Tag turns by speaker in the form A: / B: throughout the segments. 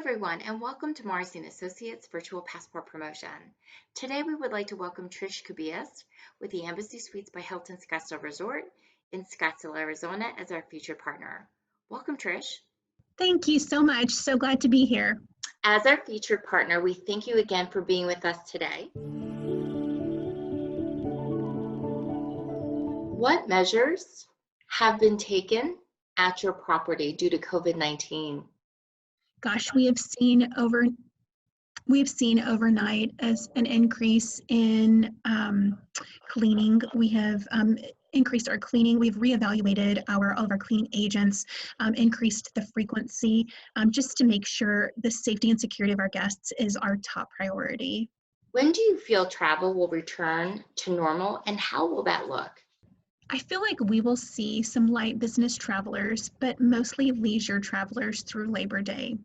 A: everyone, and welcome to Morrissey & Associates Virtual Passport Promotion. Today we would like to welcome Trish Cubias with the Embassy Suites by Hilton Scottsdale Resort in Scottsdale, Arizona as our featured partner. Welcome, Trish.
B: Thank you so much. So glad to be here.
A: As our featured partner, we thank you again for being with us today. What measures have been taken at your property due to COVID-19?
B: Gosh, we have seen overnight as an increase in cleaning. We have increased our cleaning. We've reevaluated all of our cleaning agents, increased the frequency, just to make sure the safety and security of our guests is our top priority.
A: When do you feel travel will return to normal, and how will that look?
B: I feel like we will see some light business travelers, but mostly leisure travelers through Labor Day.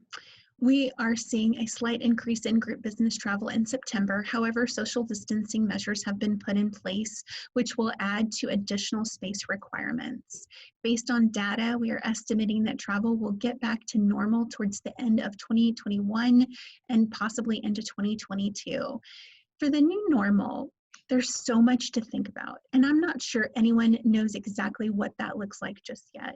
B: We are seeing a slight increase in group business travel in September. However, social distancing measures have been put in place, which will add to additional space requirements. Based on data, we are estimating that travel will get back to normal towards the end of 2021 and possibly into 2022. For the new normal, there's so much to think about, and I'm not sure anyone knows exactly what that looks like just yet.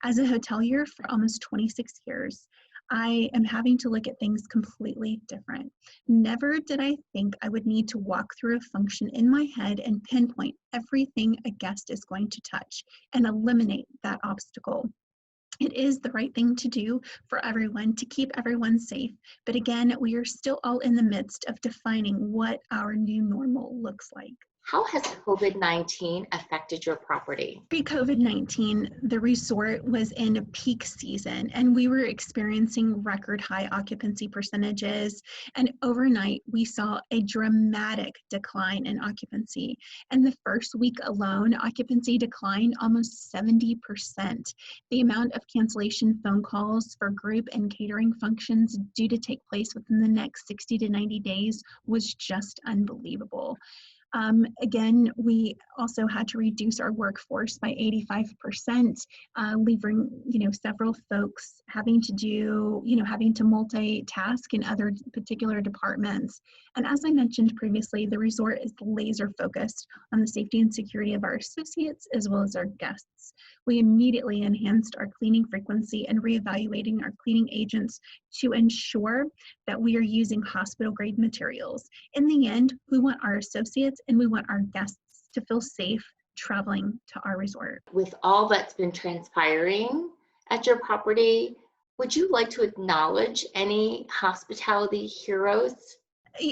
B: As a hotelier for almost 26 years, I am having to look at things completely different. Never did I think I would need to walk through a function in my head and pinpoint everything a guest is going to touch and eliminate that obstacle. It is the right thing to do for everyone to keep everyone safe. But again, we are still all in the midst of defining what our new normal looks like.
A: How has COVID-19 affected your property?
B: Pre-COVID-19, the resort was in a peak season and we were experiencing record high occupancy percentages. And overnight, we saw a dramatic decline in occupancy. And the first week alone, occupancy declined almost 70%. The amount of cancellation phone calls for group and catering functions due to take place within the next 60 to 90 days was just unbelievable. Again, we also had to reduce our workforce by 85%, leaving, several folks having to multitask in other particular departments. And as I mentioned previously, the resort is laser focused on the safety and security of our associates as well as our guests. We immediately enhanced our cleaning frequency and reevaluating our cleaning agents to ensure that we are using hospital grade materials. In the end, we want our associates and we want our guests to feel safe traveling to our resort.
A: With all that's been transpiring at your property, would you like to acknowledge any hospitality heroes?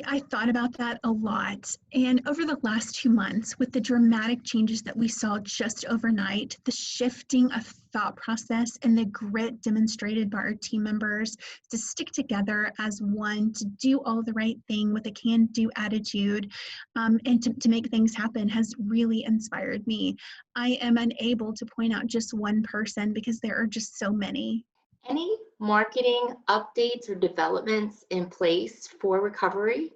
B: I thought about that a lot. And over the last 2 months, with the dramatic changes that we saw just overnight, the shifting of thought process and the grit demonstrated by our team members to stick together as one, to do all the right thing with a can-do attitude, and to make things happen has really inspired me. I am unable to point out just one person because there are just so many.
A: Any marketing updates or developments in place for recovery?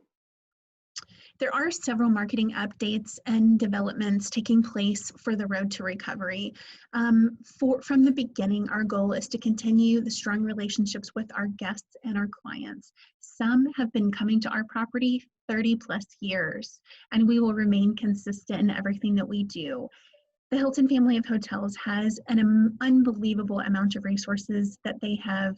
B: There are several marketing updates and developments taking place for the road to recovery. From the beginning, our goal is to continue the strong relationships with our guests and our clients. Some have been coming to our property 30 plus years, and we will remain consistent in everything that we do. The Hilton family of hotels has an unbelievable amount of resources that they have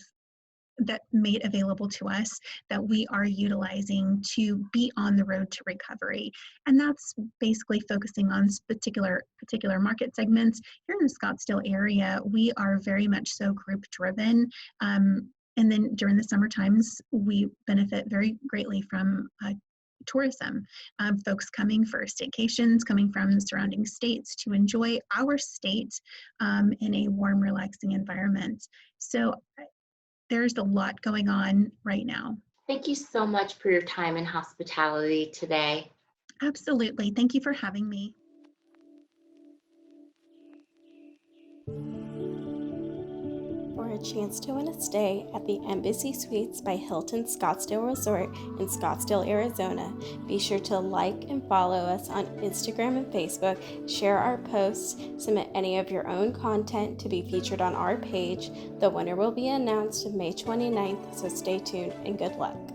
B: made available to us that we are utilizing to be on the road to recovery. And that's basically focusing on particular market segments. Here in the Scottsdale area, we are very much so group driven. And then during the summer times, we benefit very greatly from tourism, folks coming for staycations, coming from the surrounding states to enjoy our state in a warm, relaxing environment. So there's a lot going on right now.
A: Thank you so much for your time and hospitality today.
B: Absolutely. Thank you for having me.
C: For a chance to win a stay at the Embassy Suites by Hilton Scottsdale Resort in Scottsdale, Arizona. Be sure to like and follow us on Instagram and Facebook, share our posts, submit any of your own content to be featured on our page. The winner will be announced May 29th, so stay tuned and good luck.